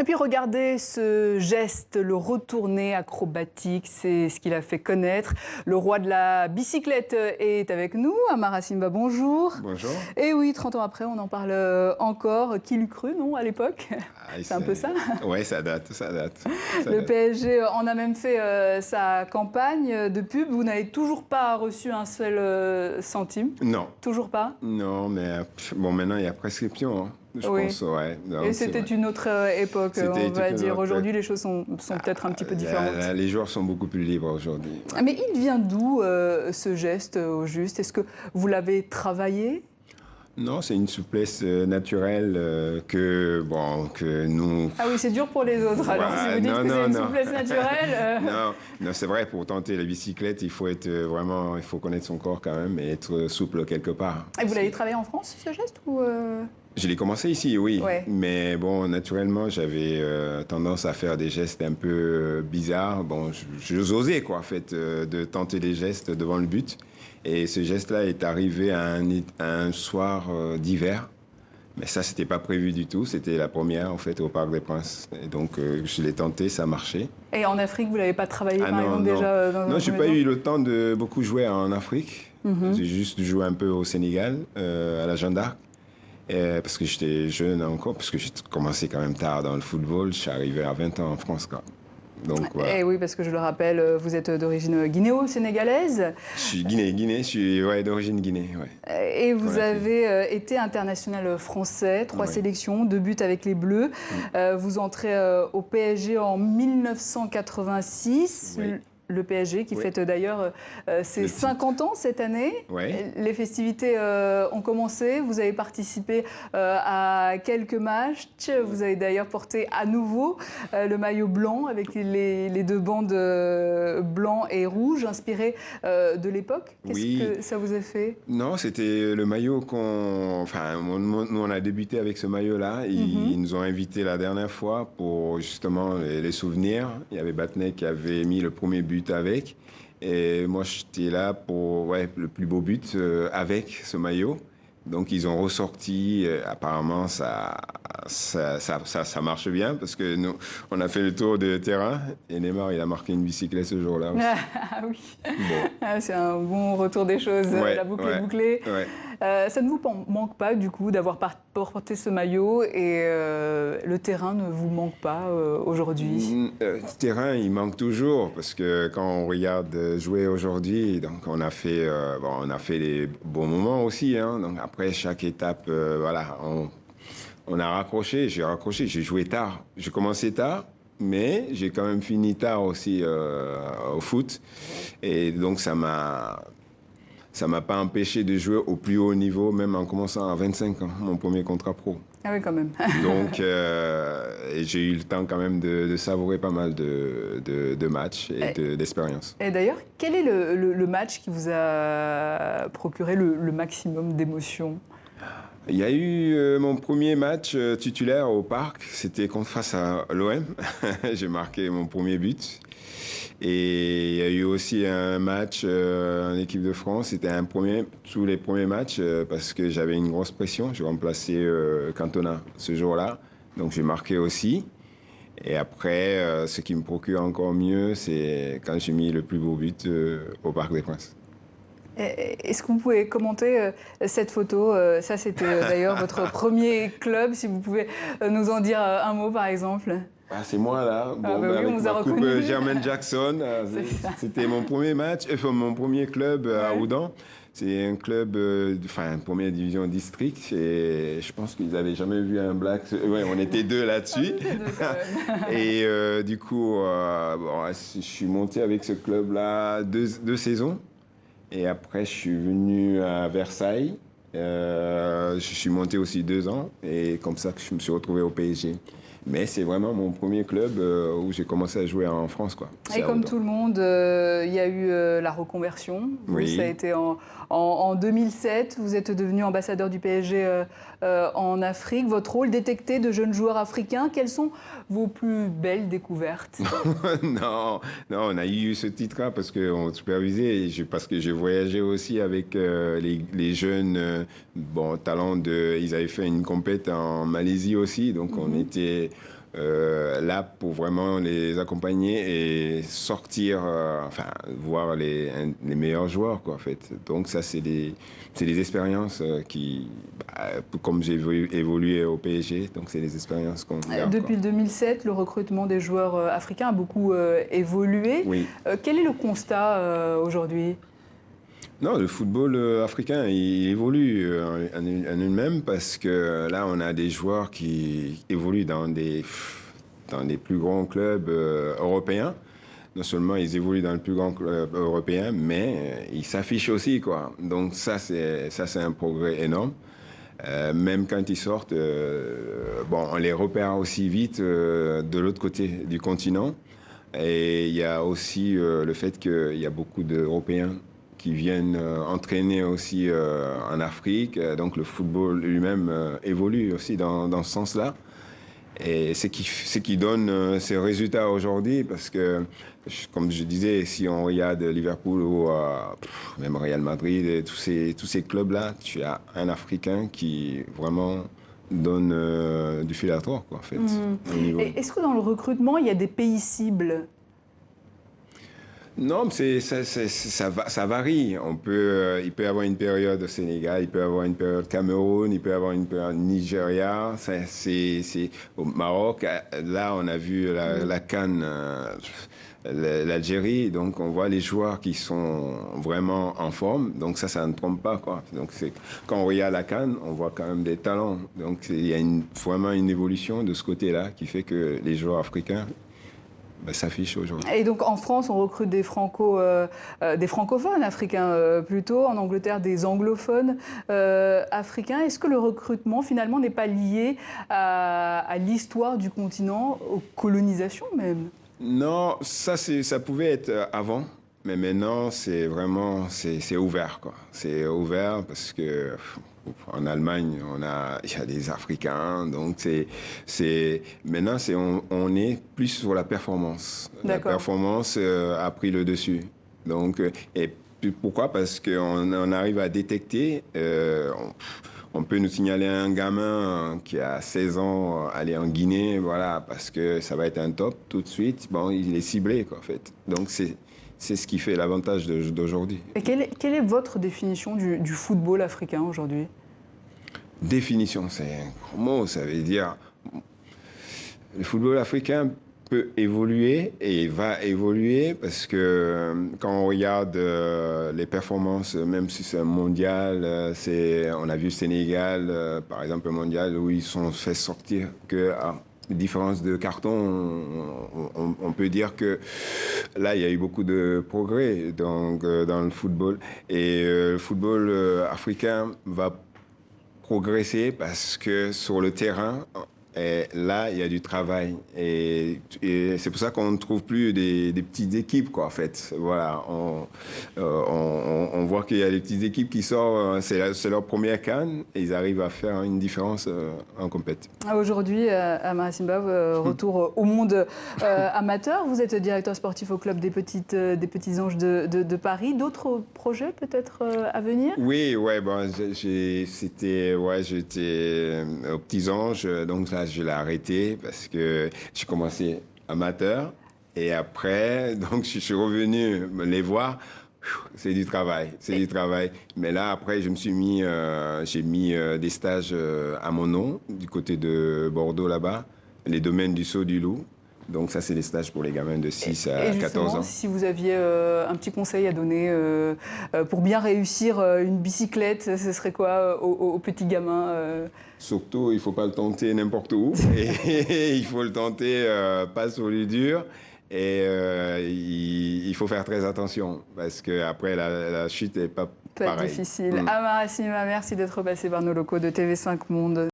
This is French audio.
Et puis regardez ce geste, le retourné acrobatique, c'est ce qu'il a fait connaître. Le roi de la bicyclette est avec nous. Amara Simba, bonjour. Bonjour. Et oui, 30 ans après, on en parle encore. Qui l'eût cru, non, à l'époque? C'est un peu ça. Oui, ça date. Le PSG en a même fait sa campagne de pub. Vous n'avez toujours pas reçu un seul centime? Non. Toujours pas? Non, mais bon, maintenant, il y a prescription. Hein. Je pense, ouais. Non, et c'était une autre époque, on va dire. Aujourd'hui, les choses sont peut-être un petit peu différentes. Les joueurs sont beaucoup plus libres aujourd'hui. Ouais. Mais il vient d'où ce geste au juste? Est-ce que vous l'avez travaillé? Non, c'est une souplesse naturelle que nous... Ah oui, c'est dur pour les autres. Alors, si vous dites que c'est une souplesse naturelle... Non, c'est vrai, pour tenter la bicyclette, il faut connaître son corps quand même et être souple quelque part. Et vous l'avez travaillé en France, ce geste ou Je l'ai commencé ici, oui. Ouais. Mais bon, naturellement, j'avais tendance à faire des gestes un peu bizarres. Bon, j'osais, quoi, en fait, de tenter des gestes devant le but. Et ce geste-là est arrivé à un soir d'hiver. Mais ça, c'était pas prévu du tout. C'était la première, en fait, au Parc des Princes. Et donc, je l'ai tenté, ça marchait. Et en Afrique, vous l'avez pas travaillé, par exemple, déjà dans Non, j'ai pas eu le temps de beaucoup jouer en Afrique. J'ai juste joué un peu au Sénégal, à la Jeanne d'Arc. Parce que j'étais jeune encore, parce que j'ai commencé quand même tard dans le football. Je suis arrivé à 20 ans en France, quoi. Donc, voilà. Et oui, parce que je le rappelle, vous êtes d'origine guinéo-sénégalaise. Je suis je suis d'origine Guinée. Ouais. Et vous avez été international français, 3 sélections, 2 buts avec les Bleus. Vous entrez au PSG en 1986. Oui. Le PSG qui fête d'ailleurs ses 50 ans cette année. Oui. Les festivités ont commencé. Vous avez participé à quelques matchs. Vous avez d'ailleurs porté à nouveau le maillot blanc avec les 2 bandes blanc et rouge inspirées de l'époque. Qu'est-ce que ça vous a fait? Non, c'était le maillot nous, on a débuté avec ce maillot-là. Ils nous ont invités la dernière fois pour justement les souvenirs. Il y avait Batnet qui avait mis le premier but avec. Et moi, j'étais là pour le plus beau but avec ce maillot. Donc, ils ont ressorti. Apparemment, ça marche bien parce que nous, on a fait le tour de terrain. Et Neymar, il a marqué une bicyclette ce jour-là aussi. Ah oui, bon. C'est un bon retour des choses. La boucle est bouclée. Ouais. Ça ne vous manque pas, du coup, d'avoir porté ce maillot et le terrain ne vous manque pas aujourd'hui? Le terrain, il manque toujours parce que quand on regarde jouer aujourd'hui, donc on a fait les bons moments aussi. Hein, donc après chaque étape, on a raccroché. J'ai joué tard. J'ai commencé tard. Mais j'ai quand même fini tard aussi au foot. Et donc, ça m'a pas empêché de jouer au plus haut niveau, même en commençant à 25 ans, mon premier contrat pro. Ah oui, quand même. Donc, j'ai eu le temps quand même de savourer pas mal de matchs et d'expériences. Et d'ailleurs, quel est le match qui vous a procuré le maximum d'émotions? Il y a eu mon premier match titulaire au Parc, c'était face à l'OM. J'ai marqué mon premier but. Et il y a eu aussi un match en équipe de France. C'était tous les premiers matchs parce que j'avais une grosse pression. J'ai remplacé Cantona ce jour-là. Donc j'ai marqué aussi. Et après, ce qui me procure encore mieux, c'est quand j'ai mis le plus beau but au Parc des Princes. Est-ce que vous pouvez commenter cette photo? Ça, c'était d'ailleurs votre premier club. Si vous pouvez nous en dire un mot, par exemple. Ah, c'est moi, là. Bon, oui, avec on vous a ma coupe reconnu. Jermaine Jackson. C'était mon premier match, mon premier club à Oudan. C'est un club, première division district. Et je pense qu'ils n'avaient jamais vu un black. Ouais, on était 2 là-dessus. Et du coup, je suis monté avec ce club-là 2 saisons. Et après, je suis venu à Versailles. Je suis monté aussi 2 ans. Et comme ça que je me suis retrouvé au PSG. Mais c'est vraiment mon premier club où j'ai commencé à jouer en France, quoi. Et comme tout le monde, il y a eu la reconversion. Vous, Oui. ça a été en 2007. Vous êtes devenu ambassadeur du PSG en Afrique. Votre rôle, détecter de jeunes joueurs africains. Quelles sont vos plus belles découvertes? Non, non, on a eu ce titre-là parce qu'on supervisait, parce que j'ai voyagé aussi avec les jeunes talents ils avaient fait une compète en Malaisie aussi, donc on était là pour vraiment les accompagner et sortir, voir les meilleurs joueurs, quoi, en fait. Donc ça, c'est des expériences comme j'ai évolué au PSG, donc c'est des expériences qu'on garde, Depuis quoi. le 2007, le recrutement des joueurs africains a beaucoup évolué. Oui. Quel est le constat aujourd'hui? Non, le football africain, il évolue en lui-même parce que là, on a des joueurs qui évoluent dans des plus grands clubs européens. Non seulement ils évoluent dans le plus grand club européen, mais ils s'affichent aussi, quoi. Donc ça, c'est un progrès énorme. Même quand ils sortent, on les repère aussi vite de l'autre côté du continent. Et il y a aussi le fait qu'il y a beaucoup d'Européens qui viennent entraîner aussi en Afrique. Donc le football lui-même évolue aussi dans ce sens-là. Et c'est qui donne ces résultats aujourd'hui parce que, comme je disais, si on regarde Liverpool ou même Real Madrid et tous ces clubs-là, tu as un Africain qui vraiment donne du fil à retordre, quoi, en fait, au niveau. Est-ce que dans le recrutement, il y a des pays cibles? Non, mais ça varie. Il peut y avoir une période au Sénégal, il peut y avoir une période Cameroun, il peut y avoir une période Nigeria. Au Maroc, là, on a vu la CAN, l'Algérie. Donc, on voit les joueurs qui sont vraiment en forme. Donc, ça ne trompe pas, quoi. Donc, quand on regarde la CAN, on voit quand même des talents. Donc, il y a vraiment une évolution de ce côté-là qui fait que les joueurs africains s'affiche aujourd'hui. Et donc en France, on recrute des francophones africains plutôt, en Angleterre des anglophones africains. Est-ce que le recrutement finalement n'est pas lié à l'histoire du continent, aux colonisations même? Non, ça pouvait être avant, mais maintenant c'est vraiment c'est ouvert, quoi. C'est ouvert parce que en Allemagne il y a des Africains, donc maintenant on est plus sur la performance. La performance a pris le dessus. Donc pourquoi? Parce qu'on arrive à détecter. On peut nous signaler un gamin qui a 16 ans, aller en Guinée, voilà, parce que ça va être un top tout de suite. Bon, il est ciblé, quoi, en fait. Donc, c'est ce qui fait l'avantage d'aujourd'hui. Et quelle est votre définition du football africain aujourd'hui? Définition, c'est un grand mot. Ça veut dire le football africain peut évoluer et va évoluer parce que quand on regarde les performances, même si c'est un mondial, on a vu le Sénégal, par exemple, un mondial où ils sont fait sortir que différence de carton, on peut dire que là, il y a eu beaucoup de progrès dans le football. Et le football africain va progresser parce que sur le terrain, et là, il y a du travail. Et c'est pour ça qu'on ne trouve plus des petites équipes, quoi, en fait. Voilà, on voit qu'il y a des petites équipes qui sortent, c'est leur première CAN, et ils arrivent à faire une différence en compétition. Aujourd'hui, Amara Simba, retour au monde amateur. Vous êtes directeur sportif au club des Petits Anges de Paris. D'autres projets peut-être à venir? Oui, ouais, j'étais aux Petits Anges, donc là, je l'ai arrêté parce que j'ai commencé amateur et après, donc je suis revenu les voir. C'est du travail, c'est du travail. Mais là, après, j'ai mis des stages à mon nom, du côté de Bordeaux, là-bas, les domaines du Sceau du Loup. Donc ça, c'est des stages pour les gamins de 6 à 14 ans. Si vous aviez un petit conseil à donner pour bien réussir une bicyclette, ce serait quoi aux petits gamins Surtout, il ne faut pas le tenter n'importe où. Et il faut le tenter pas sur le dur. Et il faut faire très attention parce qu'après, la chute n'est pas pareille. Difficile. Amara Simba, merci d'être passé par nos locaux de TV5 Monde.